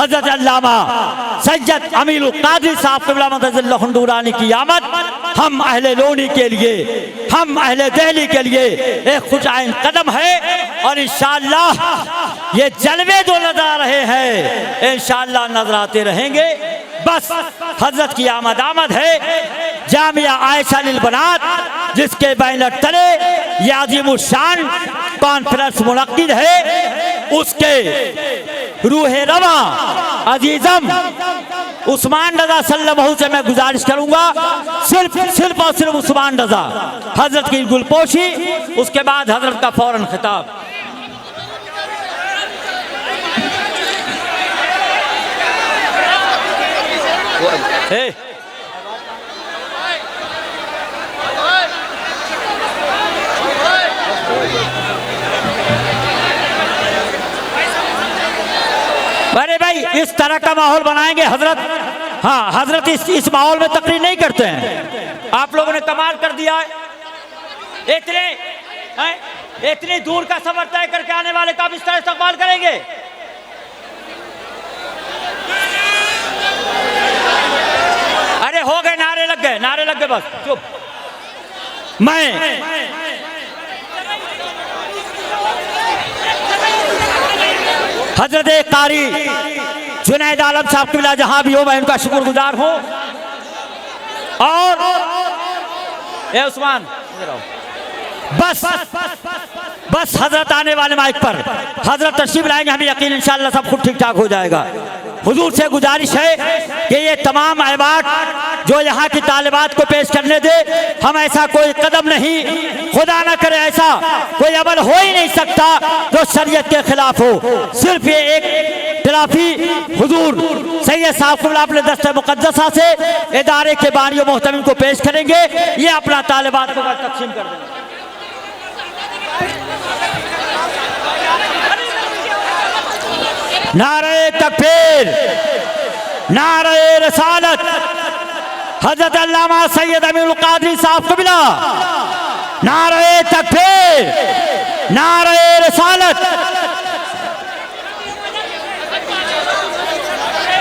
हजरत अल्लामा सैयद अमीरुल कादरी साहब क़िबला मददल्लाहु नूरानी की आमद हम अहले लोनी के लिए, हम अहले दिल्ली के लिए एक खुशाइन कदम है। और इंशाअल्लाह ये जलवे जो नजर आ रहे हैं इंशाअल्लाह नजर आते रहेंगे। बस हजरत की आमद है। जामिया आयशा लिल बनात जिसके बैनर तले ये अज़ीमुल शान कॉन्फ्रेंस मुनक्किद है, उसके रूहे रवा अजीजम उस्मान रज़ा सल्लल्लाहु से मैं गुजारिश करूंगा सिर्फ और सिर्फ उस्मान रज़ा हजरत की गुलपोशी, उसके बाद हजरत का फौरन खिताब। अरे भाई इस तरह का माहौल बनाएंगे हजरत। हाँ हजरत इस माहौल में तकरीर नहीं करते हैं। आप लोगों ने कमाल कर दिया है। इतनी दूर का सफर तय करके आने वाले का आप इस तरह इस्तकबाल करेंगे। अरे हो गए, नारे लग गए बस चुप। मैं हजरत कारी जुनैद आलम साहब क़िबला जहां भी हो मैं उनका शुक्रगुजार हूं। और ए उस्मान बस हजरत आने वाले माइक पर हजरत तशरीफ लाएंगे, हमें यकीन इंशाअल्लाह सब कुछ ठीक ठाक हो जाएगा। हुजूर से गुजारिश है कि ये तमाम अहबाब जो यहाँ की तालिबात को पेश करने दे। हम ऐसा कोई कदम नहीं, खुदा न करे ऐसा कोई अमल हो ही नहीं सकता जो शरीयत के खिलाफ हो। सिर्फ ये एक तिलाफी हुजूर सैयद साहब क़िबला अपने दस्ते मुक़द्दसा से इदारे के बानियों मोहतमिम को पेश करेंगे। ये अपना तालिबात को तक़सीम कर देंगे। नारे तकबीर, नारे रसालत, हजरत अल्लामा सैयद अमीरुल कादरी साहब क़िबला। नारे तकबीर, नारे रसालत।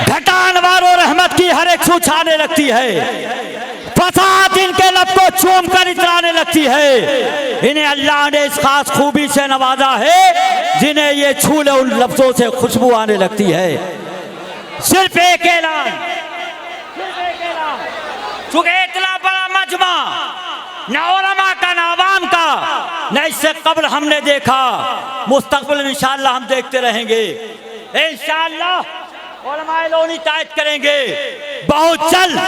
घटान वारों रहमत की हर एक छू छाने लगती है, फसाद इनके लब को चूम कर इतराने लगती है। इन्हें अल्लाह ने इस खास खूबी से नवाजा है जिन्हें ये छूले उन लफ्जों से खुशबू आने लगती है। सिर्फ एक ऐलान, चूंकि इतना बड़ा मजमा न उलमा का न अवाम का न इससे कबल हमने देखा, मुस्तकबिल में इंशाअल्लाह हम देखते रहेंगे। इंशाअल्लाह उलमाए लोनी तायद करेंगे। बहुत जल्द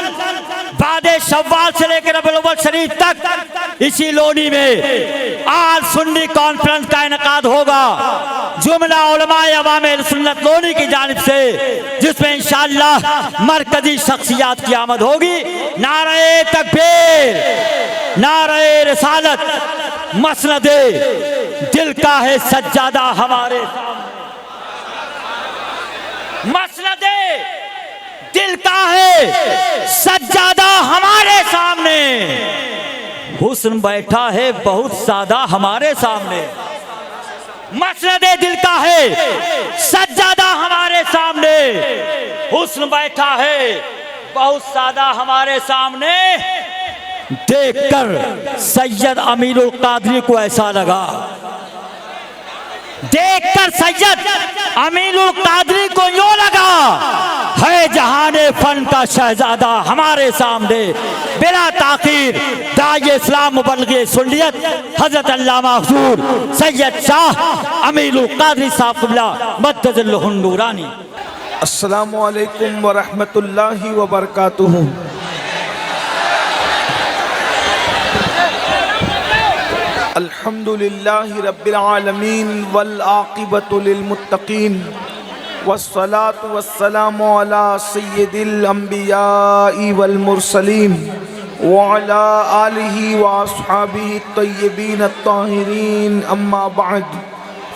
बादे शव्वाल से लेकर रबीउल अव्वल शरीफ तक इसी लोनी में आल सुन्नी कॉन्फ्रेंस का इनेकाद होगा, जुमला उलमाए अवामे सुन्नत लोनी की जानिब से, जिसमें इंशाअल्लाह मरकजी शख्सियात की आमद होगी। नारे तकबीर, नारे रिसालत, मसनदे दिल का है सज्जादा हमारे, मसनदे दिल का है सज्जादा हमारे सामने, हुस्न बैठा है बहुत सादा हमारे सामने। मसनदे दिल का है सज्जादा हमारे सामने, हुस्न बैठा है बहुत सादा हमारे सामने। देखकर सैयद अमीरुल कादरी को ऐसा लगा, देखकर सैयद अमीरुल कादरी को यूं लगा है जहाने फन का शहजादा हमारे सामने। बिला ताखीर दाई इस्लाम मुबल्लिग़ सुन्नियत हजरत अल्लामा हुजूर सैयद शाह अमीरुल कादरी साहब क़िबला मद्दल्लाहु नूरानी। अस्सलामु अलैकुम व रहमतुल्लाहि व बरकातुहू। अल्हम्दुलिल्लाहि रब्बिल आलमीन वल आक़िबतु लिल मुत्तक़ीन वस्सलातु वस्सलामु अला सय्यिदिल अंबिया'i वल मुरसलीन व अला आलिहि व अस्हाबिहि तय्यबीन अत्ताहिरीन। अम्मा बअद,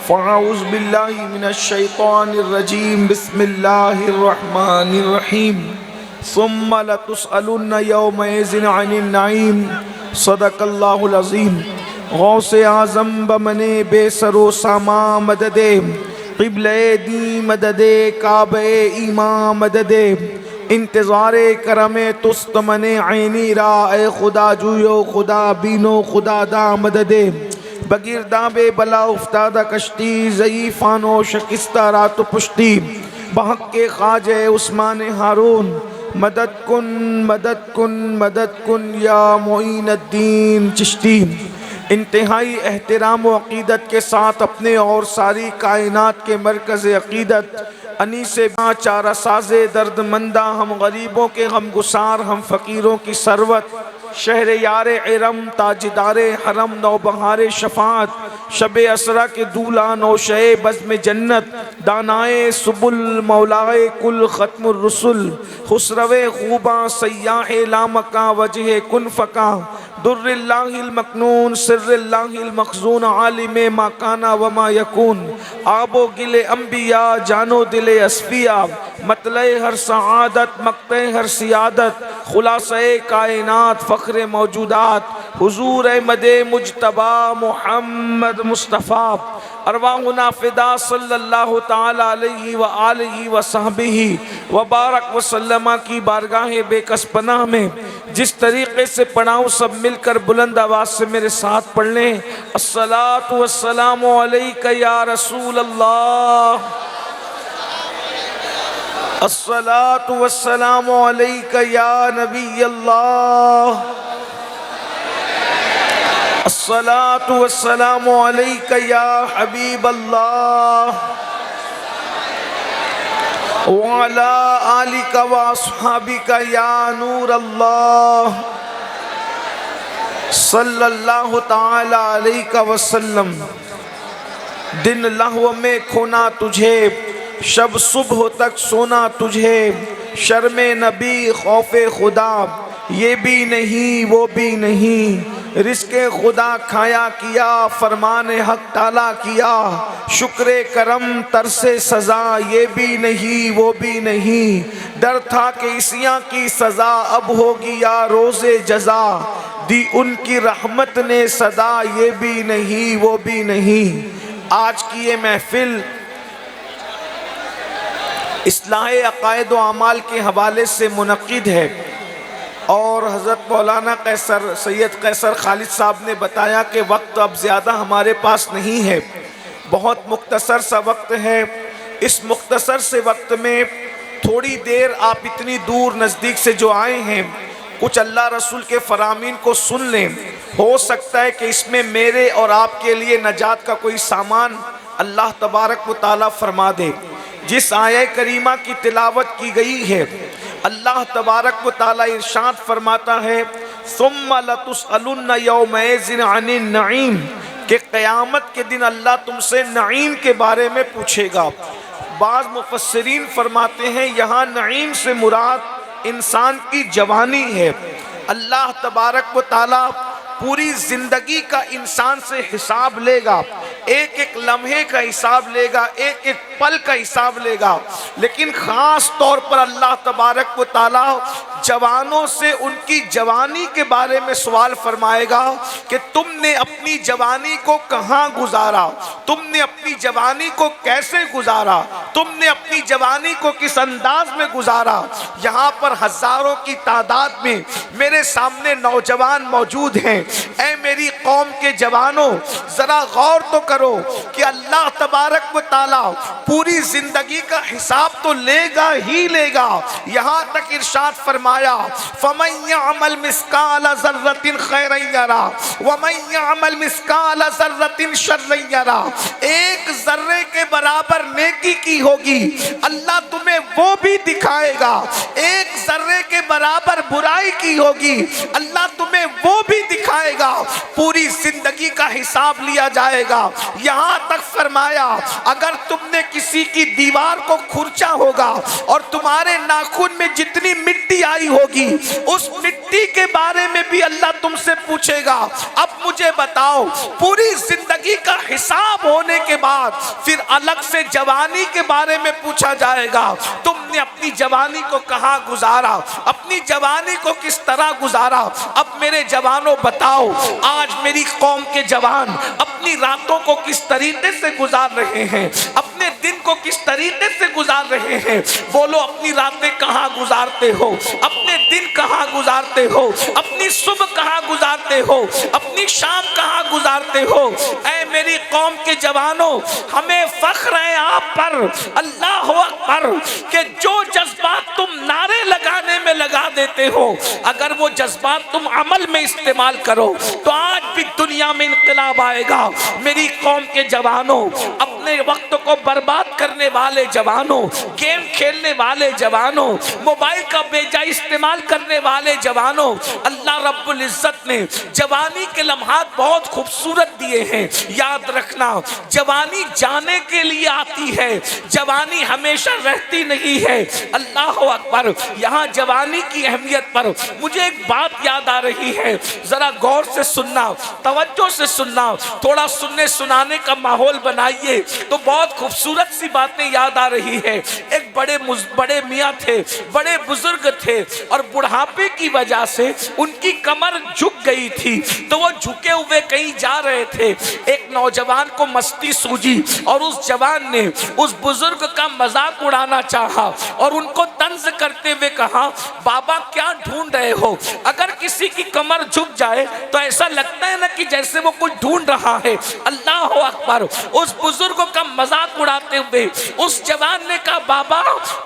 फ़अऊज़ु बिल्लाहि मिनश शैतानिर रजीम। बिस्मिल्लाहिर रहमानिर रहीम। सुम्मा लतुसअलुन्ना यौमइज़िन अनिन नईम। सदक़ल्लाहुल अज़ीम। गौसे आज़म बमने बेसरो सामा मददे, क़िबले दी मददे काबे ईमा मददे इंतज़ारे करमे तुस्त मने ऐनी रा ए खुदा जुयो खुदा बीनो खुदा दा मददे बगिरदाबे बला उफ्तादा कश्ती ज़ईफ़ानो शकिस्ता रात पुश्ती बहक के ख्वाजे उस्मान हारून मदद कुन मदद कुन मदद कुन या मोइनुद्दीन चिश्ती। इंतहाई एहतराम व अक़ीदत के साथ अपने और सारी कायनात के मरकज़ अक़ीदत अनीसे चारा साज़े दर्दमंदा हम गरीबों के गमगुसार हम फ़कीरों की सरवत शहर यार इरम ताजदारे हरम नौबहार शफात शब असरा के दूल्हा नौशे बज़्म जन्नत दानाए सुबुल मौलाए कुल ख़त्मुर रसुल खुसरवे खूबा सयाह लामका वजह कुन फ़का दुर्रिल्लाहिल मकनून सिर्रिल्लाहिल मखज़ून आलिम माकाना वमा यकून आबो गिले अम्बिया जानो दिले अस्फिया मतले हर सआदत मक्ते हर सियादत खुलासे कायनात फ़ख्र मौजूदात हुजूर मदे मुजतबा मुहम्मद मुस्तफ़ा अरवाहुना फ़िदा सल्लल्लाहु ताला अलैहि व आलिहि व सहबिही व बारक व सल्लमा की बारगाह बेकस पनाह में जिस तरीक़े से पढ़ाऊँ सब मिलकर बुलंद आवाज़ से मेरे साथ पढ़ लें। अस्सलातु वस्सलामु अलैका या रसूल अल्लाह, अस्सलातु वस्सलामु अलैका या नबी अल्लाह, अस्सलातु वस्सलामु अलैका या हबीब अल्लाह वाला आलिका व अस्हाबिका या नूर अल्लाह सल्लल्लाहु ताला अलैका वसल्लम। दिन लहव में खोना तुझे शब सुबह तक सोना तुझे शर्मे नबी खौफे खुदा ये भी नहीं वो भी नहीं रिज़्क़े खुदा खाया किया फरमान हक ताला किया शुक्र करम तरसे सज़ा ये भी नहीं वो भी नहीं डर था कि इसियाँ की सज़ा अब होगी या रोज़े जज़ा दी उनकी रहमत ने सदा ये भी नहीं वो भी नहीं। आज की ये महफिल इस्लाहे अक़ायद व अमाल के हवाले से मुनक़िद है और हज़रत मौलाना कैसर सैयद कैसर खालिद साहब ने बताया कि वक्त अब ज़्यादा हमारे पास नहीं है, बहुत मुख्तसर सा वक्त है। इस मुख्तसर से वक्त में थोड़ी देर आप इतनी दूर नज़दीक से जो आए हैं कुछ अल्लाह रसूल के फरामीन को सुन लें। हो सकता है कि इसमें मेरे और आपके लिए नजात का कोई सामान अल्लाह तबारक व तआला फरमा दे। जिस आया करीमा की तिलावत की गई है अल्लाह तबारक व तआला इरशाद फरमाता है सुम्मा लतुसअलुन्ना यौमइज़िन अनिन नईम कि क़यामत के दिन अल्लाह तुमसे नईम के बारे में पूछेगा। बाज़ मुफस्सिरीन फरमाते हैं यहाँ नईम से मुराद इंसान की जवानी है। अल्लाह तबारक व तआला पूरी ज़िंदगी का इंसान से हिसाब लेगा, एक एक लम्हे का हिसाब लेगा, एक एक पल का हिसाब लेगा। लेकिन ख़ास तौर पर अल्लाह तबारक व तआला जवानों से उनकी जवानी के बारे में सवाल फरमाएगा कि तुमने अपनी जवानी को कहाँ गुजारा, तुमने अपनी जवानी को कैसे गुजारा, तुमने अपनी जवानी को किस अंदाज में गुजारा। यहाँ पर हज़ारों की तादाद में मेरे सामने नौजवान मौजूद हैं। ऐ मेरी कौम के जवानों ज़रा गौर तो करो कि अल्लाह तबारक व तआला पूरी ज़िंदगी का हिसाब तो लेगा ही लेगा। यहाँ तक इरशाद फरमाया फमन यअमल मिस्काल ज़र्रतिन खैरन यरा वमन यअमल मिस्काल ज़र्रतिन शर्रन यरा। एक ज़र्रे के बराबर नेकी की होगी अल्लाह तुम्हें वो भी दिखाएगा, एक ज़र्रे के बराबर बुराई की होगी अल्लाह तुम्हें वो भी दिखाएगा। पूरी ज़िंदगी का हिसाब लिया जाएगा। यहाँ तक फरमाया अगर तुमने किसी की दीवार को खुरचा होगा और तुम्हारे नाखून में जितनी मिट्टी आई होगी उस मिट्टी के बारे में भी अल्लाह तुमसे पूछेगा। अब मुझे बताओ पूरी जिंदगी का हिसाब होने के बाद फिर अलग से जवानी के बारे में पूछा जाएगा। तुमने अपनी जवानी को कहाँ गुजारा, अपनी जवानी को किस तरह गुजारा। अब मेरे जवानों बताओ बताओ आज मेरी कौम के जवान अपनी रातों को किस तरीके से गुजार रहे हैं, अपने दिन को किस तरीके से गुजार रहे हैं। बोलो अपनी रातें कहाँ गुजारते हो, अपने दिन कहाँ गुजारते हो, अपनी सुबह कहाँ गुजारते हो, अपनी शाम कहाँ गुजारते हो। ऐ मेरी कौम के जवानों, हमें फख्र है आप पर, अल्लाह अकबर, कि जो जज्बात तुम नारे लगाने में लगा देते हो, अगर वो जज्बात तुम अमल में इस्तेमाल करो तो आज भी दुनिया में इंकलाब आएगा। मेरी कौम के जवानों, अपने वक्त को बर्बाद करने वाले जवानों, गेम खेलने वाले जवानों, मोबाइल का बेजा इस्तेमाल करने वाले जवानों, अल्लाह रब्बुल इज्जत ने जवानी के लम्हात बहुत खूबसूरत दिए हैं। याद रखना, जवानी जाने के लिए आती है, जवानी हमेशा रहती नहीं है। अल्लाह अकबर। यहाँ जवानी की अहमियत पर मुझे एक बात याद आ रही है, जरा गौर से सुनना, तवज्जो से सुनना, थोड़ा सुनने सुनाने का माहौल बनाइए तो बहुत खूबसूरत सी बातें याद आ रही है। एक बड़े मियाँ थे, बड़े बुजुर्ग थे और बुढ़ापे की वजह से उनकी कमर झुक गई थी, तो वो झुके हुए कहीं जा रहे थे। एक नौजवान को मस्ती सूझी और उस जवान ने उस बुजुर्ग का मजाक उड़ाना चाहा और उनको तंज करते हुए कहा, बाबा क्या ढूंढ रहे हो? अगर किसी की कमर झुक जाए तो ऐसा लगता है ना कि जैसे वो कुछ ढूंढ रहा है। अल्लाह अकबर। उस बुजुर्ग का मजाक उड़ाते हुए उस जवान ने कहा, बाबा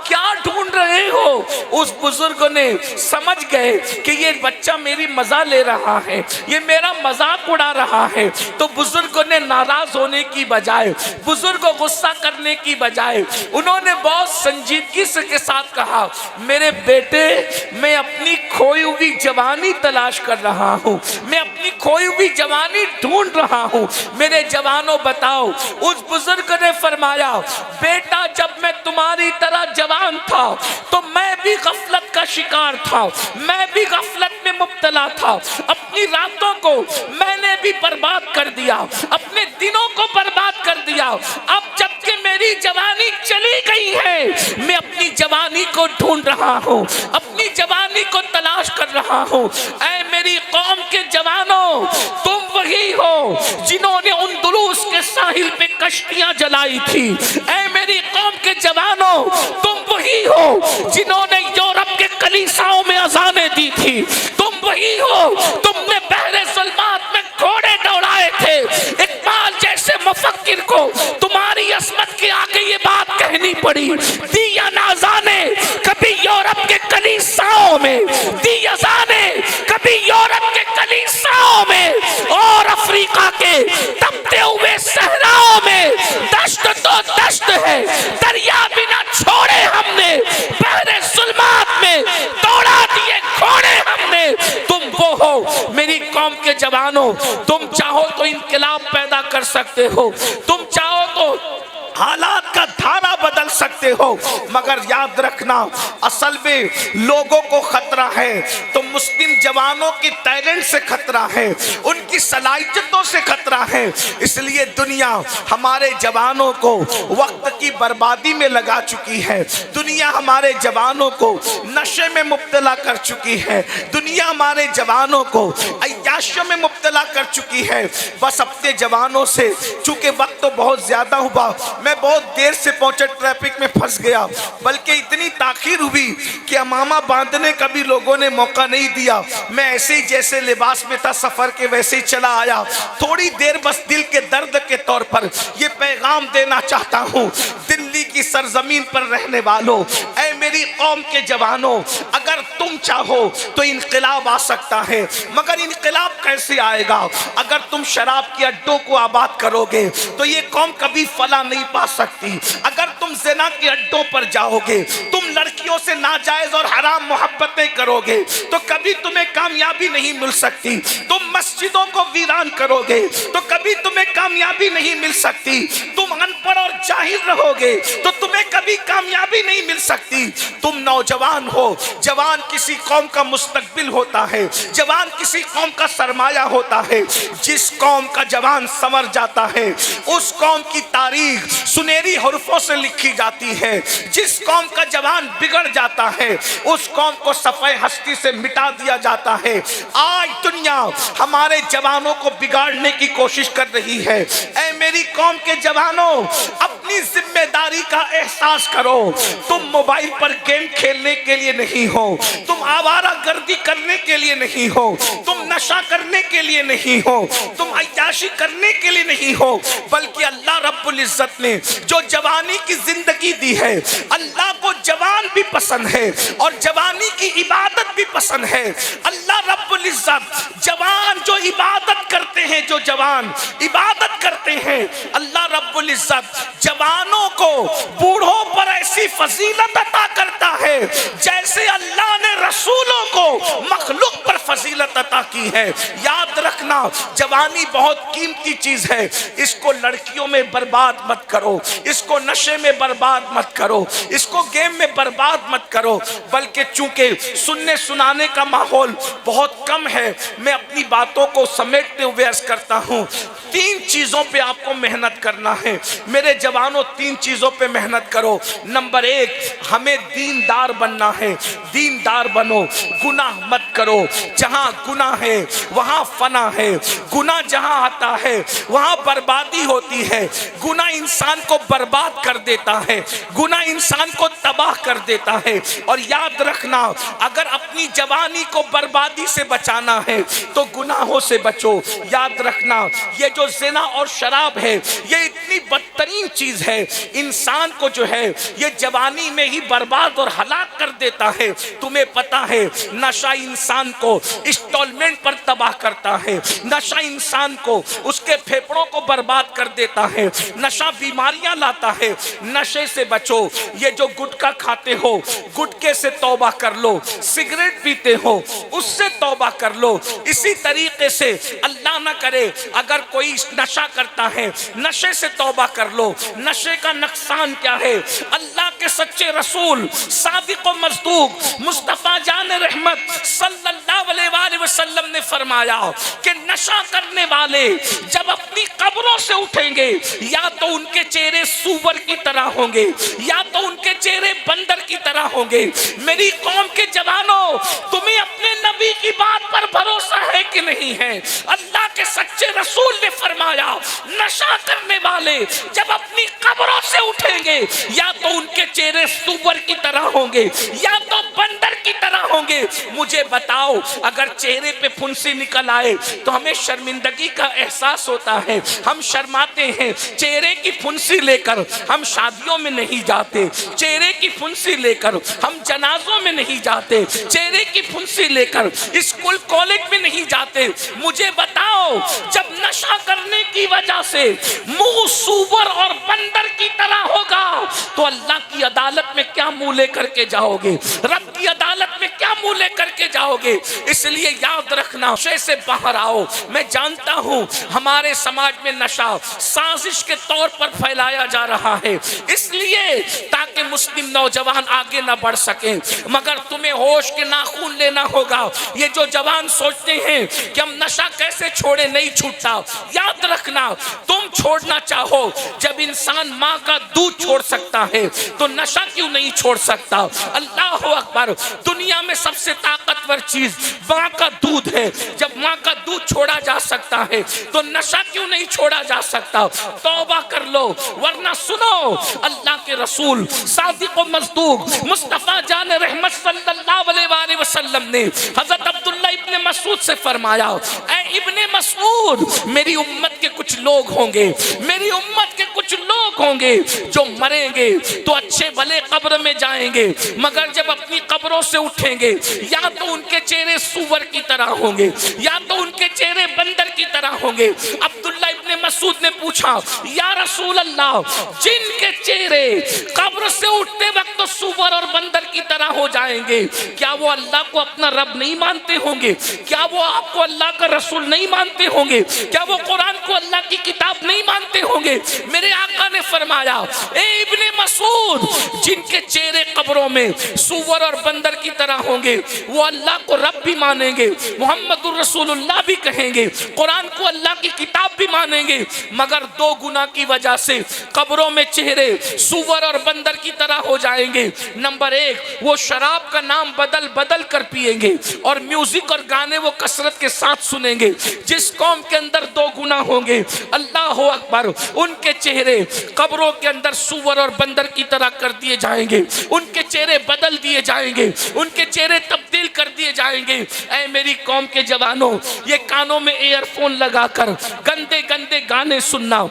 क्या ढूंढ रहे हो? उस बुजुर्ग ने समझ गए कि ये बच्चा मेरी मजा ले रहा है, ये मेरा मजाक उड़ा रहा है। तो बुजुर्ग ने नाराज होने की बजाय, बुजुर्ग गुस्सा करने की बजाय, उन्होंने बहुत संजीदगी से के साथ कहा, मेरे बेटे, मैं अपनी खोई हुई जवानी तलाश कर रहा हूँ, मैं अपनी खोई हुई जवानी ढूंढ रहा हूँ। मेरे जवानों बताओ। उस बुजुर्ग ने फरमाया, बेटा जब मैं तुम्हारी तरह जवान था तो मैं भी गफलत का शिकार था, मैं भी गफलत में मुब्तला था, अपनी रातों को मैंने भी बर्बाद कर दिया, अपने दिनों को बर्बाद कर दिया। अब जबकि मेरी जवानी चली गई है, मैं अपनी जवानी को ढूंढ रहा हूँ, अपनी जवानी को तलाश कर रहा हूँ। ऐ मेरी कौम के जवानों, तुम वही हो जिन्होंने उन दुरूस के साहिल पे कश्तियां जलाई थी। ऐ मेरी कौम के जवानों, तुम वही हो जिन्होंने यूरोप के कलीसाओं में अजानें दी थी। तुम वही हो, तुमने बहरे ज़ुल्मात में घोड़े दौड़ाए थे। इकबाल जैसे मुफक्किर को तुम्हारी असमत के आगे ये बात कहनी पड़ी, दी अज़ाने कभी यूरोप के कलीसाओं में, दी अज़ाने कभी यूरोप के कलीसाओं में और अफ्रीका के तपते हुए सहराओं में। दश्त तो दश्त है, दरिया भी ना छोड़े हमने, बहरे ज़ुल्मात में दौड़ा दिए घोड़े हमने। तुम वो हो मेरी कौम के जवानों, तुम चाहो तो इनकलाब पैदा कर सकते हो, तुम चाहो तो हालात का धारा बदल सकते हो, मगर याद रखना, असल में लोगों को खतरा है तो मुस्लिम जवानों की टैलेंट से खतरा है, उनकी सलाहियतों से खतरा है। इसलिए दुनिया हमारे जवानों को वक्त की बर्बादी में लगा चुकी है, दुनिया हमारे जवानों को नशे में मुब्तला कर चुकी है, दुनिया हमारे जवानों को अय्याशियों में मुब्तला कर चुकी है। बस अपने जवानों से, चूंकि वक्त तो बहुत ज्यादा हुआ, मैं बहुत देर से पहुंचा, ट्रैफिक में फंस गया, बल्कि इतनी ताखीर हुई कि अमामा बांधने का भी लोगों ने मौका नहीं दिया। मैं ऐसे ही जैसे लिबास में था सफर के वैसे ही चला आया। थोड़ी देर बस दिल के दर्द के तौर पर यह पैगाम देना चाहता हूँ, दिल्ली की सरजमीन पर रहने वालों, ऐ मेरी कौम के जवानों, अगर तुम चाहो तो इनकलाब आ सकता है, मगर इनकलाब कैसे आएगा? अगर तुम शराब के अड्डों को आबाद करोगे तो ये कौम कभी फला नहीं पा सकती। अगर तुम ज़िना के अड्डों पर जाओगे, तुम लड़कियों से नाजायज और हराम मोहब्बतें करोगे तो कभी तुम्हें कामयाबी नहीं मिल सकती। तुम मस्जिदों को वीरान करोगे तो कभी तुम्हें कामयाबी नहीं मिल सकती। तुम अनपढ़ और जाहिल रहोगे तो तुम्हें कभी कामयाबी नहीं मिल सकती। तुम नौजवान हो, जवान किसी कौम का मुस्तकबिल होता है, जवान किसी कौम का सरमाया होता है। जिस कौम का जवान संवर जाता है उस कौम की तारीख सुनहरी हरफों से लिखी जाती है। जिस कौम का जवान बिगड़ बिगड़ जाता है, उस कौम को सफ़े हस्ती से मिटा दिया जाता है। आज दुनिया हमारे जवानों को बिगाड़ने की कोशिश कर रही है। ऐ मेरी कौम के जवानों, अपनी जिम्मेदारी का एहसास करो। तुम मोबाइल पर गेम खेलने के लिए नहीं हो, तुम आवारा गर्दी करने के लिए नहीं हो, तुम नशा करने के लिए नहीं हो, तुम अय्याशी करने के लिए नहीं हो, बल्कि अल्लाह रब्बुल इज्जत ने जो जवानी की जिंदगी दी है, अल्लाह को जवान भी पसंद है और जवानी की इबादत भी पसंद है। अल्लाह रब्बुल इज्जत जवान जो इबादत करते हैं, जो जवान इबादत करते हैं, अल्लाह रब्बुल इज्जत जवानों को बूढ़ों पर ऐसी फजीलत अता करता है जैसे अल्लाह ने रसूलों को मखलूक पर फजीलत अता की है। याद रखना, जवानी बहुत कीमती चीज है। इसको लड़कियों में बर्बाद मत करो, इसको नशे में बर्बाद मत करो, इसको गेम में बर्बाद मत करो। बल्कि चूंकि सुनने सुनाने का माहौल बहुत कम है, मैं अपनी बातों को समेटते हुए अर्ज करता हूँ। 3 चीजों पे आपको मेहनत करना है मेरे जवानों, 3 चीजों पे मेहनत करो। नंबर 1, हमें दीनदार बनना है। दीनदार बनो, गुनाह मत करो। जहां गुनाह है वहां फना है, गुनाह जहां आता है वहां बर्बादी होती है। गुनाह इंसान को बर्बाद कर देता है, गुनाह इंसान को तबाह कर देता है। और याद रखना, अगर अपनी जवानी को बर्बादी से बचाना है तो गुनाहों से बचो। याद रखना, ये जो ज़िना और शराब है, ये इतनी बदतरीन चीज है, इंसान को जो है ये जवानी में ही बर्बाद और हलाक कर देता है। तुम्हें पता है, नशा इंसान को इंस्टॉलमेंट पर तबाह करता है, नशा इंसान को उसके फेफड़ों को बर्बाद कर देता है, नशा बीमारियां लाता है। नशे से बचो। ये जो गुटखा खाते हो, गुटके से तौबा कर लो। सिगरेट पीते हो, उससे तौबा कर लो। इसी तरीके से अल्लाह न करे अगर कोई नशा करता है, नशे से तौबा कर लो। नशे का नुकसान क्या है? अल्लाह के सच्चे रसूल सादिक व मस्दूक मुस्तफा जान रहमत सल्लल्लाहु अलैहि वसल्लम ने फरमाया कि नशा करने वाले जब अपनी कब्रों से उठेंगे, या तो उनके चेहरे सूअर की तरह होंगे, या तो उनके चेहरे बंदर की तरह होंगे। मेरी कौम के जवानों, तुम्हें अपने नबी की बात पर भरोसा है कि नहीं है? अल्लाह के सच्चे रसूल ने फरमाया, नशा करने वाले जब अपनी कब्रों से उठेंगे, या तो उनके चेहरे सूअर की तरह होंगे, या तो बंदर की तरह होंगे। मुझे बताओ, अगर चेहरे पे फुंसी निकल आए तो हमें शर्मिंदगी का एहसास होता है, हम शर्माते हैं। चेहरे की फुंसी लेकर हम शादियों में नहीं जाते, चेहरे की फुंसी लेकर हम जनाजों में नहीं जाते, चेहरे की फुंसी लेकर स्कूल कॉलेज में नहीं जाते। मुझे बताओ, जब नशा करने की वजह से मुंह सूअर और बंदर की तरह होगा तो अल्लाह की अदालत में क्या मुंह लेकर के जाओगे? रब की अदालत में क्या मुंह लेकर के जाओगे? इसलिए याद रखना, नशे से बाहर आओ। मैं जानता हूं हमारे समाज में नशा साजिश के तौर पर फैलाया जा रहा है, इसलिए ताकि मुस्लिम नौजवान आगे ना बढ़ सके। मगर तुम्हें होश के नाखून लेना होगा। ये जो जवान सोचते हैं कि हम नशा कैसे छोड़े, नहीं छूटता। याद रखना, तुम छोड़ना चाहो, जब इंसान माँ का दूध छोड़ सकता है तो नशा क्यों नहीं छोड़ सकता? अल्लाह अकबर। दुनिया में सबसे ताकतवर चीज माँ का दूध है। जब माँ का दूध छोड़ा जा सकता है तो नशा क्यों नहीं छोड़ा जा सकता? तौबा कर लो, वरना सुनो, अल्लाह के रसूल सादिक व मस्दूक मुस्तफा जान रहमत सल्लल्लाहु अलैहि वसल्लम ने हजरत अब्दुल्ला इब्ने मसूद से फरमाया, ऐ इब्ने मसूद, मेरी उम्मत के कुछ लोग होंगे, मेरी उम्मत के कुछ लोग होंगे जो मरेंगे तो अच्छे भले कब्र में जाएंगे, मगर जब अपनी कब्रों से उठेंगे, या तो उनके चेहरे सूअर की तरह होंगे, या तो उनके चेहरे बंदर की तरह होंगे। अब्दुल्ला इब्ने मसूद ने पूछा, या रसूल अल्लाह, जिनके चेहरे कब्र से उठते वक्त तो सूअर और बंदर की तरह हो जाएंगे, क्या वो अल्लाह को अपना रब नहीं मानते होंगे? क्या वो आपको अल्लाह का रसूल नहीं मानते होंगे? क्या वो कुरान को अल्लाह की किताब नहीं मानते होंगे? मेरे आका ने फरमाया, ए इब्ने मसूद, जिनके चेहरे कब्रों में सूअर और बंदर की तरह होंगे वो अल्लाह को रब भी मानेंगे, मुहम्मदुर रसूलुल्लाह भी कहेंगे, कुरान को अल्लाह की किताब भी मानेंगे, मगर 2 गुनाह की वजह से कब्रों में चेहरे सूअर और बंदर की तरह हो जाएंगे। नंबर 1, वो शराब का नाम बदल बदल कर पिएंगे और म्यूजिक और गाने वो कसरत के साथ सुनेंगे। जिस कौम के अंदर दो गुना होंगे, अल्लाह अकबर, उनके चेहरे कब्रों के अंदर सुअर और बंदर की तरह कर दिए जाएंगे, उनके चेहरे बदल दिए जाएंगे, उनके चेहरे तब्दील कर दिए जाएंगे। ऐ मेरी कौम के जवानों, ये कानों में ईयरफोन लगाकर गंदे गंदे गाने सुनना,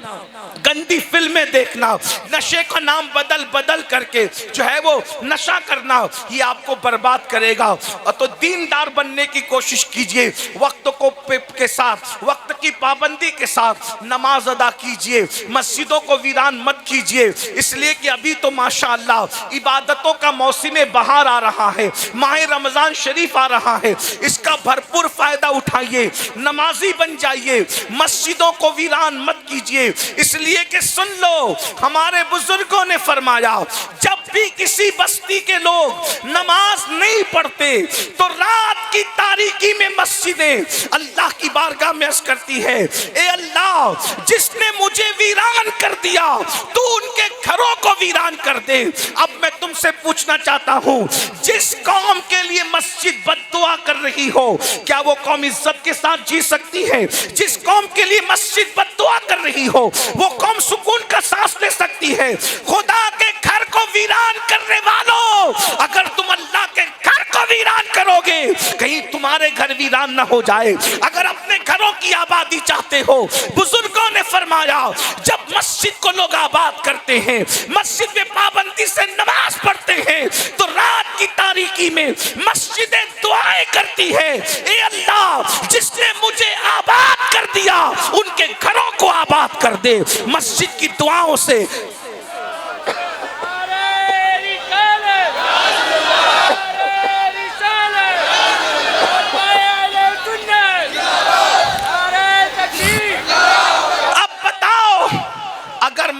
गंदी फिल्में देखना, नशे का नाम बदल बदल करके जो है वो नशा करना, ये आपको बर्बाद करेगा। और तो दीनदार बनने की कोशिश कीजिए, वक्त को के साथ, वक्त की पाबंदी के साथ नमाज अदा कीजिए, मस्जिदों को वीरान मत कीजिए, इसलिए कि अभी तो माशाअल्लाह इबादतों का मौसम बहार आ रहा है, माह रमजान शरीफ आ रहा है, इसका भरपूर फायदा उठाइए, नमाजी बन जाइए, मस्जिदों को वीरान मत कीजिए। इसलिए कि सुन लो, हमारे बुजुर्गों ने फरमाया, जब भी किसी बस्ती के लोग नमाज नहीं पढ़ते तो रात की तारीकी में मस्जिदें अल्लाह की बारगाह में अर्ज करती है, ए अल्लाह, जिसने मुझे वीरान कर दिया तू उनके घरों को वीरान कर दे। अब मैं तुमसे पूछना चाहता हूं, जिस कौम के लिए मस्जिद बद्दुआ कर रही हो, क्या वो कौम इज्जत के साथ जी सकती है? जिस कौम के लिए मस्जिद बद्दुआ कर रही हो, वो कौम सुकून का सांस ले सकती है? खुदा के घर को वीरान करने वालों, अगर तुम अल्लाह के घर को वीरान करोगे, कहीं तुम्हारे घर वीरान ना हो जाए। अगर अपने घरों की आबादी चाहते हो, बुजुर्गों ने फरमाया, जब मस्जिद को लोग आबाद करते हैं, मस्जिद में पाबंदी से नमाज पढ़ते हैं, तो रात की तारीकी में मस्जिदें दुआएं करती है, ए अल्लाह, जिसने मुझे आबाद कर दिया उनके घरों को आबाद कर दे। मस्जिद की दुआओं से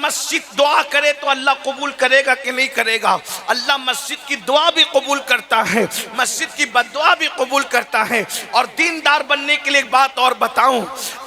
मस्जिद दुआ करे तो अल्लाह कबूल करेगा कि नहीं करेगा? अल्लाह मस्जिद की दुआ भी कबूल करता है, मस्जिद की बद्दुआ भी कबूल करता है। और दीनदार बनने के लिए एक बात और बताऊं,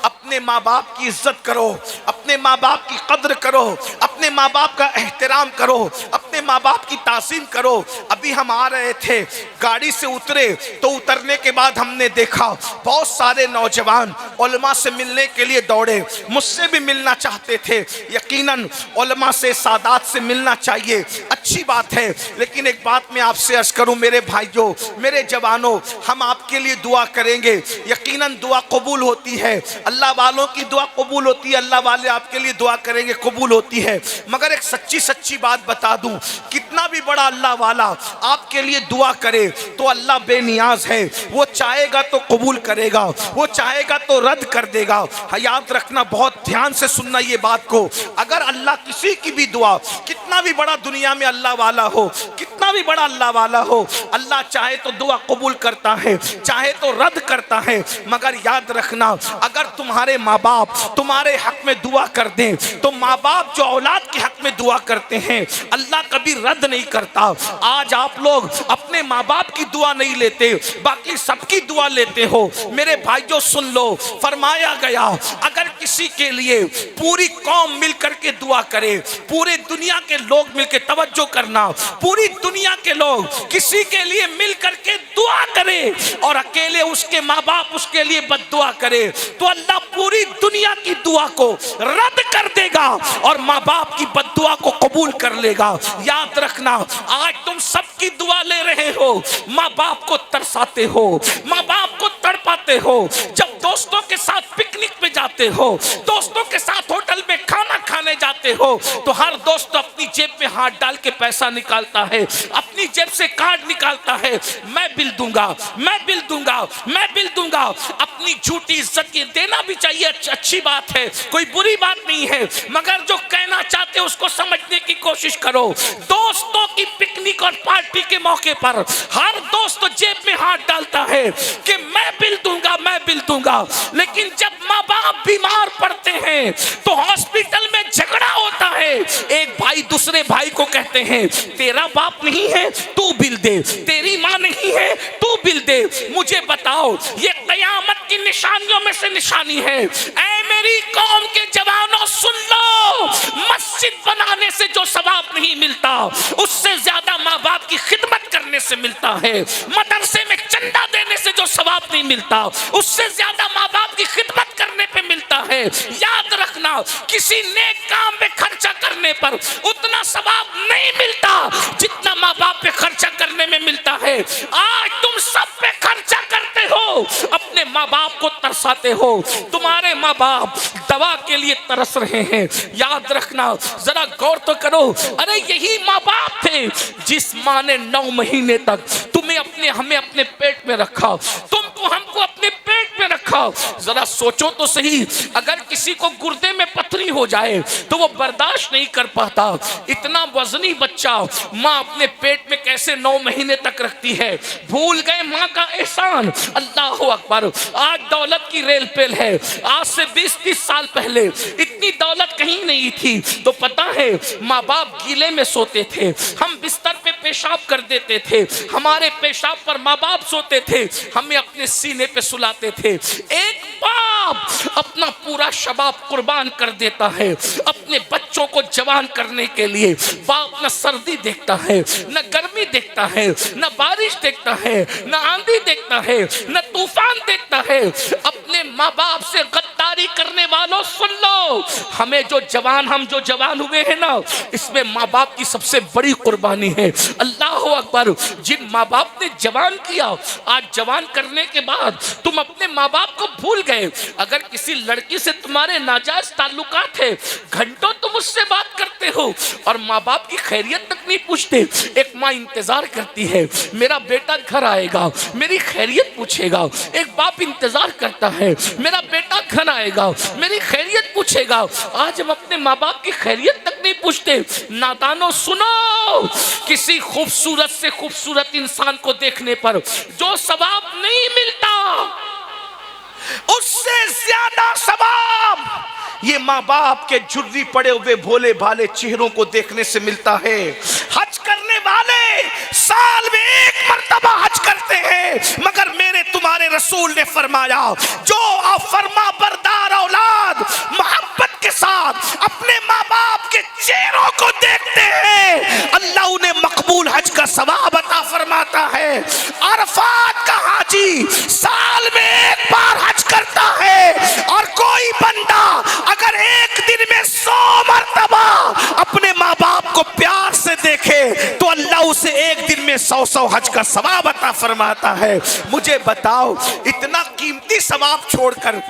अपने माँ बाप की इज्जत करो, अपने माँ बाप की कद्र करो, अपने माँ बाप का एहतराम करो, अपने माँ बाप की तासीम करो। अभी हम आ रहे थे, गाड़ी से उतरे तो उतरने के बाद हमने देखा बहुत सारे नौजवान उलमा से मिलने के लिए दौड़े, मुझसे भी मिलना चाहते थे। यकीनन उलमा से, सादात से मिलना चाहिए, अच्छी बात है, लेकिन एक बात मैं आपसे अर्ज करूं मेरे भाइयों, मेरे जवानों, हम आपके लिए दुआ करेंगे, यकीनन दुआ कबूल होती है, अल्लाह वालों की दुआ कबूल होती है, अल्लाह वाले आपके लिए दुआ करेंगे, कबूल होती है। मगर एक सच्ची बात बता दूं, कितना भी बड़ा अल्लाह वाला आपके लिए दुआ करे तो अल्लाह बेनियाज है, वो चाहेगा तो कबूल करेगा, वो चाहेगा तो रद्द कर देगा। याद रखना, बहुत ध्यान से सुनना ये बात को, अगर अल्लाह किसी की भी दुआ, कितना भी बड़ा दुनिया में अल्लाह वाला हो, कितना भी बड़ा अल्लाह वाला हो, अल्लाह चाहे तो दुआ कबूल करता है, चाहे तो रद्द करता है। मगर याद रखना, अगर तुम्हारे माँ बाप तुम्हारे हक में दुआ कर दें तो माँ बाप जो औलाद के हक में दुआ करते हैं अल्लाह कभी रद्द नहीं करता। आज आप लोग अपने माँ बाप की दुआ नहीं लेते, बाकी सबकी दुआ लेते हो। मेरे भाइयों सुन लो, फरमाया गया अगर किसी के लिए पूरी कौम मिलकर के दुआ करे, पूरे दुनिया के लोग मिलकर, तवज्जो करना, पूरी दुनिया के लोग किसी के लिए मिलकर के दुआ करे और अकेले उसके माँ बाप उसके लिए बद्दुआ करे तो अल्लाह पूरी दुनिया की दुआ को रद्द कर देगा और माँ बाप की बद्दुआ को कबूल कर लेगा। याद रखना, आज तुम सबकी दुआ ले रहे हो, माँ बाप को तरसाते हो, माँ बाप को तड़पाते हो। जब दोस्तों के साथ पिकनिक पे जाते हो, दोस्तों के साथ होटल में खाना खाने जाते हो तो हर दोस्त अपनी जेब में हाथ डाल के पैसा निकालता है, अपनी जेब से कार्ड निकालता है, मैं बिल दूंगा, मैं बिल दूंगा, मैं बिल दूंगा। अपनी झूठी इज्जत ये देना भी चाहिए, अच्छी बात है, कोई बुरी बात नहीं है, मगर जो कहना चाहते हो उसको समझने की कोशिश करो। दोस्तों की पिकनिक और पार्टी के मौके पर हर दोस्त जेब में हाथ डालता है कि मैं बिल दूंगा, मैं बिल दूंगा, लेकिन जब माँ बाप बीमार पड़ते हैं तो हॉस्पिटल में झगड़ा होता है। एक भाई दूसरे भाई को कहते हैं तेरा बाप नहीं है तू बिल दे, तेरी माँ नहीं है तू बिल दे। मुझे बताओ, ये कयामत की निशानियों में से निशानी है। ऐ मेरी कौम के जवानों सुन लो, मस्जिद बनाने से जो सवाब नहीं मिलता उससे ज्यादा माँ बाप की खिदमत करने से मिलता है। मदरसे में चंदा देने से जो सवाब नहीं मिलता उससे ज्यादा माँ बाप की खिदमत करने पे मिलता है। याद रखना, किसी नेक काम में खर्चा करने पर उतना सवाब नहीं मिलता जितना माँ बाप पे खर्चा करने में मिलता है। आज तुम सब पे खर्चा करते हो, अपने माँ बाप को तरसाते हो। तुम्हारे माँ बाप दवा के लिए तरस रहे हैं। याद रखना, जरा गौर तो करो, अरे यही माँ बाप थे जिस माँ ने 9 महीने तक हमें अपने पेट में रखा, तुमको हमको अपने पेट में रखा। जरा सोचो तो सही, अगर किसी को गुर्दे में पथरी हो जाए तो वो बर्दाश्त नहीं कर पाता। इतना वजनी बच्चा माँ अपने पेट में कैसे 9 महीने तक रखती है। भूल गए माँ का एहसान। अल्लाह अकबर। आज दौलत की रेल पेल है, आज से 20-30 साल पहले इतनी दौलत कहीं नहीं थी। तो पता है, माँ बाप गीले में सोते थे, हम बिस्तर पे पेशाब कर देते थे, हमारे पेशाब पर माँ बाप सोते थे, हमें अपने सीने पे सुलाते थे। एक बाप अपना पूरा शबाब कुर्बान कर देता है अपने बच्चों को जवान करने के लिए। बाप न सर्दी देखता है, न गर्मी देखता है, न बारिश देखता है, न आंधी देखता है, न तूफान देखता है। अपने माँ बाप से गद्दारी करने वालों सुन लो, हम जो जवान हुए हैं ना, इसमें माँ बाप की सबसे बड़ी कुर्बानी है। अल्लाह अकबर। जिन माँ बाप ने जवान किया, आज जवान करने के बाद तुम अपने माँ बाप को भूल गए। अगर किसी लड़की से तुम्हारे नाजायज ताल्लुकात है, घंटों तुम उससे बात करते हो और माँ बाप की खैरियत तक नहीं पूछते। एक माँ इंतजार करती है, मेरा बेटा घर आएगा, मेरी खैरियत पूछेगा। एक बाप इंतजार करता है, मेरा बेटा घर आएगा, मेरी खैरियत पूछेगा। आज हम अपने माँ बाप की खैरियत तक नहीं पूछते। नादानो सुनो, किसी खूबसूरत से खूबसूरत इंसान को देखने पर जो सवाब नहीं मिलता, उससे ज्यादा सवाब ये माँ बाप के झुर्री पड़े हुए भोले भाले चेहरों को देखने से मिलता है। हज करने वाले साल में 1 मर्तबा हज करते हैं, मगर मेरे तुम्हारे रसूल ने फरमाया, जो फरमा बरदार औलाद मोहब्बत के साथ अपने माँ बाप के चेहरों को देखते हैं, अल्लाह उन्हें मकबूल हज का सवाब अता फरमाता है। अरफात का हाजी साल में 1 बार हज करता है, और कोई बंदा अगर एक दिन में 100 मर्तबा अपने माँ बाप को प्यार से देखे तो अल्लाह उसे एक दिन में 100 हज का सवाब अता फरमाता है। मुझे बताओ, इतना कीमती सवाब छोड़कर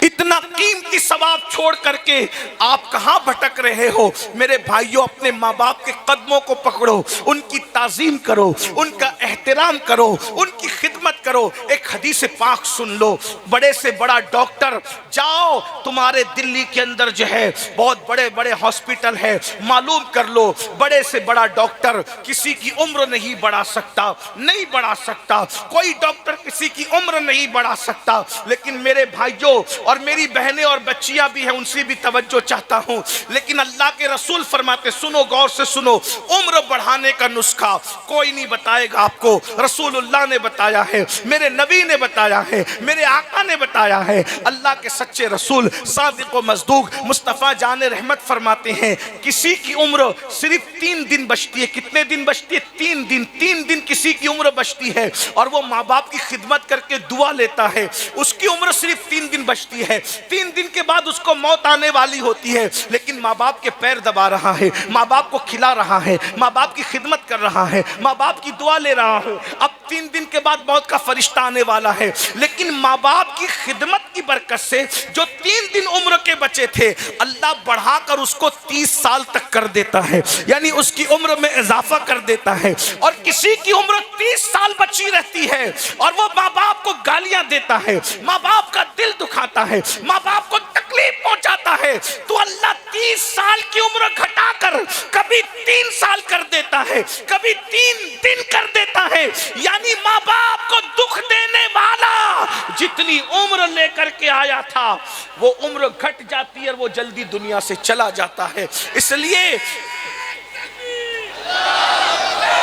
इतना कीमती सवाब छोड़ करके आप कहां भटक रहे हो? मेरे भाइयों, अपने माँ बाप के कदमों को पकड़ो, उनकी ताजीम करो, उनका एहतराम करो, उनकी खिदमत करो। एक हदीस पाक सुन लो, बड़े से बड़ा डॉक्टर, जाओ तुम्हारे दिल्ली के अंदर जो है बहुत बड़े बड़े हॉस्पिटल है, मालूम कर लो, बड़े से बड़ा डॉक्टर किसी की उम्र नहीं बढ़ा सकता, नहीं बढ़ा सकता। कोई डॉक्टर किसी की उम्र नहीं बढ़ा सकता। लेकिन मेरे भाइयों और मेरी बहनें और बच्चियां भी हैं, उनसे भी तवज्जो चाहता हूं। लेकिन अल्लाह के रसूल फरमाते, सुनो, गौर से सुनो, उम्र बढ़ाने का नुस्खा कोई नहीं बताएगा आपको, रसूलुल्लाह ने बताया है, मेरे नबी ने बताया है, मेरे आका ने बताया है। अल्लाह के सच्चे रसूल सादिक व मज़दूक मुस्तफ़ा जान रहमत फरमाते हैं, किसी की उम्र सिर्फ 3 दिन बचती है। कितने दिन बचती है? 3 दिन। 3 दिन किसी की उम्र बचती है, और वो माँ बाप की खिदमत करके दुआ लेता है, उसकी उम्र सिर्फ 3 दिन बचती है। 3 दिन के बाद उसको मौत आने वाली होती है, लेकिन माँ बाप के पैर दबा रहा है, माँ बाप को खिला रहा है, माँ बाप की खिदमत कर रहा है, माँ बाप की दुआ ले रहा है। अब 3 दिन के बाद मौत का फरिश्ता आने वाला है, लेकिन माँ बाप की खिदमत की बरकत से जो 3 दिन उम्र के बचे थे, अल्लाह बढ़ाकर उसको 30 साल तक कर देता है, यानी उसकी उम्र में इजाफा कर देता है। और किसी की उम्र 30 साल बची रहती है और वो माँ बाप को गालियां देता है, माँ बाप का दिल दुखाता है, माँ बाप को तकलीफ पहुंचाता है, तो अल्लाह 30 साल की उम्र घटाकर कभी 3 साल कर देता है, कभी 3 दिन कर देता है। यानी माँ बाप को दुख देने वाला जितनी उम्र लेकर के आया था, वो उम्र घट जाती है और वो जल्दी दुनिया से चला जाता है। इसलिए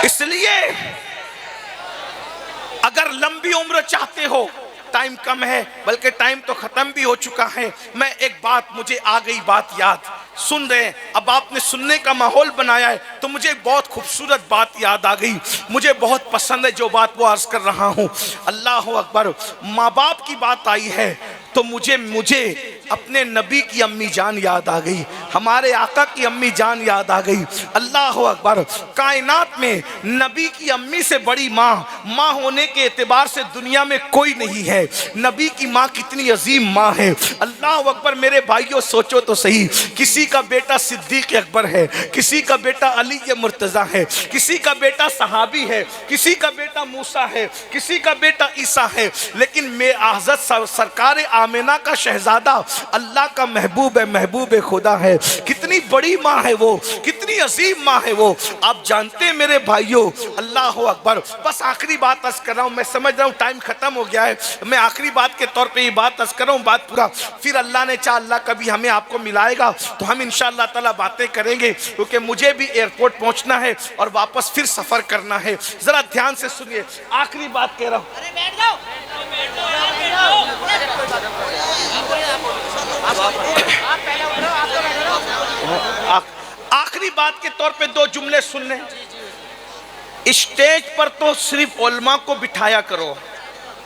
इसलिए अगर लंबी उम्र चाहते हो, टाइम कम है, बल्कि टाइम तो खत्म भी हो चुका है, मैं एक बात, मुझे आ गई बात याद, सुन रहे हैं, अब आपने सुनने का माहौल बनाया है तो मुझे एक बहुत खूबसूरत बात याद आ गई, मुझे बहुत पसंद है जो बात वो अर्ज कर रहा हूँ। अल्लाह अकबर, माँ बाप की बात आई है तो मुझे अपने नबी की अम्मी जान याद आ गई, हमारे आका की अम्मी जान याद आ गई। अल्लाह अकबर, कायनात में नबी की अम्मी से बड़ी माँ होने के एतबार से दुनिया में कोई नहीं है। नबी की माँ कितनी अजीम माँ है। अल्लाह अकबर, मेरे भाइयों सोचो तो सही, किसी का बेटा सिद्दीक अकबर है, किसी का बेटा अली मुर्तज़ा है, किसी का बेटा सहाबी है, किसी का बेटा मूसा है, किसी का बेटा ईसा है, लेकिन मैं हज़रत सरकार आमिना का शहजादा अल्लाह का महबूब है, महबूब खुदा है। कितनी बड़ी माँ है वो, कितनी अजीम माँ है वो, आप जानते हैं मेरे भाइयों। अल्लाह अकबर, बस आखिरी बात अर्ज कर रहा हूँ, मैं समझ रहा हूँ टाइम खत्म हो गया है, मैं आखिरी बात के तौर पे ये बात अर्ज कर रहा हूँ, बात पूरा, फिर अल्लाह ने चाहा, अल्लाह कभी हमें आपको मिलाएगा तो हम इंशाअल्लाह ताला बातें करेंगे, क्योंकि मुझे भी एयरपोर्ट पहुंचना है और वापस फिर सफर करना है। जरा ध्यान से सुनिए, आखिरी बात कह रहा हूँ। आखिरी बात के तौर पे दो जुमले सुन लें। स्टेज पर तो सिर्फ उलमा को बिठाया करो,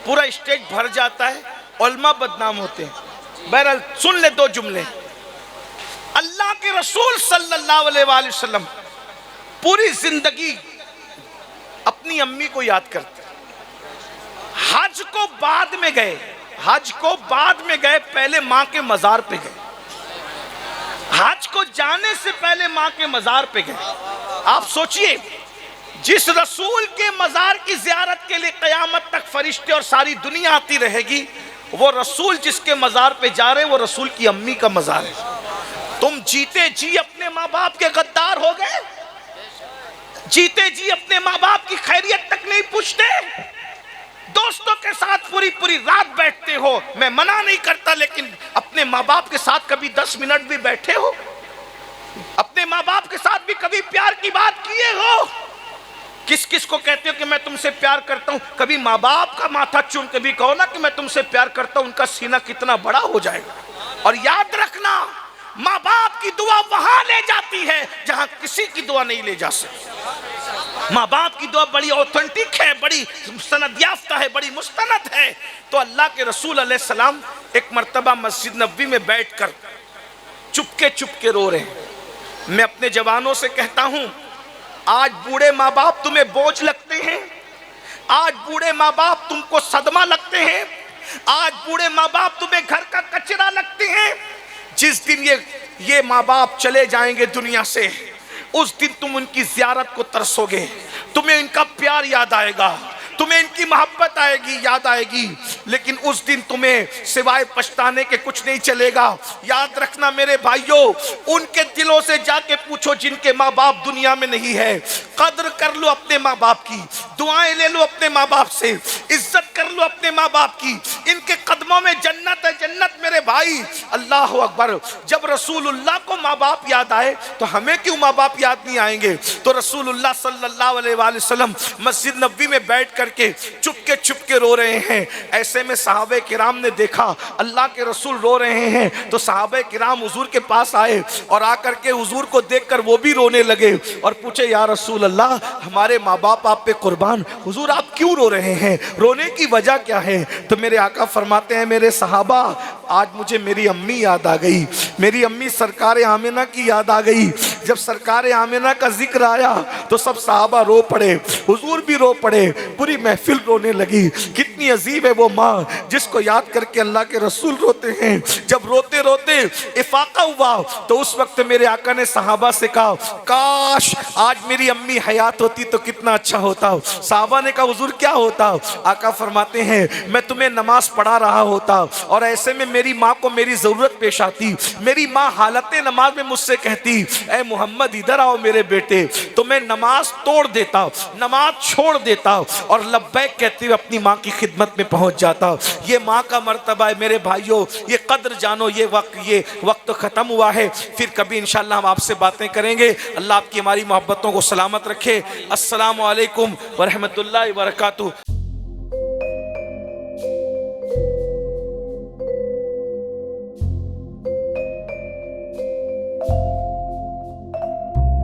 पूरा स्टेज भर जाता है, उलमा बदनाम होते हैं। बहरहाल सुन ले दो जुमले। अल्लाह के रसूल सल्लल्लाहु अलैहि वसल्लम पूरी जिंदगी अपनी अम्मी को याद करते। हज को बाद में गए, हज को बाद में गए, पहले माँ के मजार पे गए। हज को जाने से पहले माँ के मजार पे गए। आप सोचिए, जिस रसूल के मजार की जियारत के लिए क़यामत तक फरिश्ते और सारी दुनिया आती रहेगी, वो रसूल जिसके मजार पे जा रहे हैं वो रसूल की अम्मी का मजार है। तुम जीते जी अपने माँ बाप के गद्दार हो गए, जीते जी अपने माँ बाप की खैरियत तक नहीं पूछते, दोस्तों के साथ पूरी पूरी रात बैठते हो। मैं मना नहीं करता, लेकिन अपने माँ बाप के साथ कभी 10 मिनट भी बैठे हो? अपने माँ बाप के साथ भी कभी प्यार की बात किए हो? किस किस को कहते हो कि मैं तुमसे प्यार करता हूं? कभी माँ बाप का माथा चूम के भी कहो ना कि मैं तुमसे प्यार करता हूं, उनका सीना कितना बड़ा हो जाएगा। और याद रखना, माँ बाप की दुआ वहां ले जाती है जहां किसी की दुआ नहीं ले जा सकती। माँ बाप की दुआ बड़ी ऑथेंटिक है, बड़ी सनद याफ्ता है, बड़ी मुस्तनद है। तो अल्लाह के रसूल अलैहिस्सलाम एक मर्तबा मस्जिद नबवी में बैठकर चुपके रो रहे हैं। मैं अपने जवानों से कहता हूं, आज बूढ़े माँ बाप तुम्हें बोझ लगते हैं, आज बूढ़े माँ बाप तुमको सदमा लगते हैं, आज बूढ़े माँ बाप तुम्हें घर का कचरा लगते हैं। जिस दिन ये माँ बाप चले जाएंगे दुनिया से, उस दिन तुम उनकी ज़ियारत को तरसोगे, तुम्हें इनका प्यार याद आएगा, तुम्हें इनकी मोहब्बत आएगी, याद आएगी, लेकिन उस दिन तुम्हें सिवाय पछताने के कुछ नहीं चलेगा। याद रखना मेरे भाइयों, उनके दिलों से जाके पूछो जिनके माँ बाप दुनिया में नहीं है। कद्र कर लो अपने माँ बाप की, दुआएं ले लो अपने माँ बाप से, इज्जत कर लो अपने माँ बाप की। इनके कदमों में जन्नत है, जन्नत मेरे भाई। अल्लाह अकबर। जब रसूलुल्लाह को माँ बाप याद आए तो हमें क्यों माँ बाप याद नहीं आएंगे? तो रसूलुल्लाह सल्लल्लाहु अलैहि वसल्लम मस्जिद नबवी में बैठ करके चुपके रो रहे हैं। ऐसे में सहाबे किराम ने देखा अल्लाह के रसूल रो रहे हैं, तो सहाबे किराम हुजूर के पास आए और आकर के हुजूर को देखकर वो भी रोने लगे और पूछे, या रसूल अल्लाह, हमारे माँ बाप आप पे कुर्बान, हुजूर आप क्यों रो रहे हैं, रोने की वजह क्या है? तो मेरे आका फरमाते हैं, मेरे सहाबा, आज मुझे मेरी अम्मी याद आ गई, मेरी अम्मी सरकार आमिना की याद आ गई। जब सरकार आमिना का जिक्र आया तो सब सहाबा रो पड़े, हुजूर भी रो पड़े, पूरी महफिल रोने लगी। कितनी अजीब है वो माँ जिसको याद करके अल्लाह के रसूल रोते हैं। जब रोते रोते इफाका हुआ तो उस वक्त मेरे आका ने सहाबा से कहा, काश आज मेरी अम्मी हयात होती तो कितना अच्छा होता। सहाबा ने कहा, हुजूर क्या होता? आका फरमाते हैं, मैं तुम्हें नमाज पढ़ा रहा होता और ऐसे में मेरी माँ को मेरी जरूरत पेश आती। मेरी माँ हालत नमाज में मुझसे कहती, ऐ मोहम्मद इधर आओ मेरे बेटे, तो मैं नमाज तोड़ देता, नमाज छोड़ देता और लब्बैक कहते हुए अपनी माँ की खिदमत में पहुंच जाता। ये माँ का मर्तबा है मेरे भाइयों, ये कद्र जानो। ये वक्त तो ख़त्म हुआ है, फिर कभी इंशाल्लाह हम आपसे बातें करेंगे। अल्लाह आपकी हमारी मोहब्बतों को सलामत रखे। अस्सलामु अलैकुम व रहमतुल्लाहि व बरकातुहू।